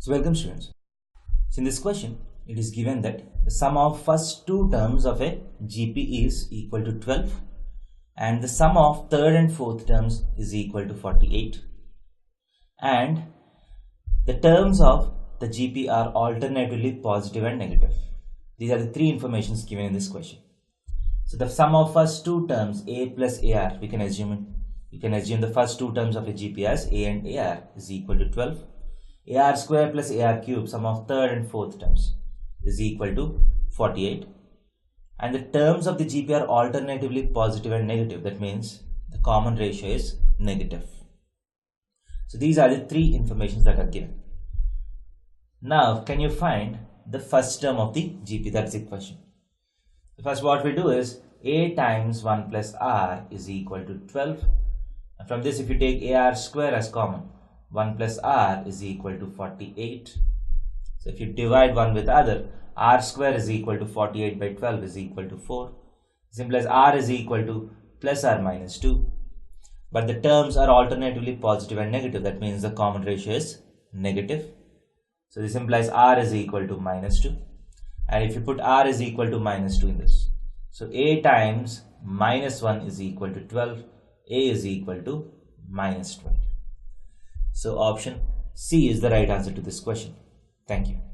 So welcome students. So in this question, it is given that the sum of first two terms of a GP is equal to 12 and the sum of third and fourth terms is equal to 48 and the terms of the GP are alternatively positive and negative. These are the three informations given in this question. So the sum of first two terms A plus AR, we can assume the first two terms of a GP as A and AR is equal to 12. AR square plus AR cube, sum of third and fourth terms is equal to 48. And the terms of the GP are alternatively positive and negative. That means the common ratio is negative. So these are the three informations that are given. Now, can you find the first term of the GP? That's the question. First, what we do is A times 1 plus R is equal to 12. And from this, if you take AR square as common, 1 plus R is equal to 48. So if you divide one with other, R square is equal to 48 by 12 is equal to 4. Simple as R is equal to plus or minus 2. But the terms are alternatively positive and negative. That means the common ratio is negative. So this implies R is equal to minus 2. And if you put R is equal to minus 2 in this, so A times minus 1 is equal to 12. A is equal to minus 12. So option C is the right answer to this question. Thank you.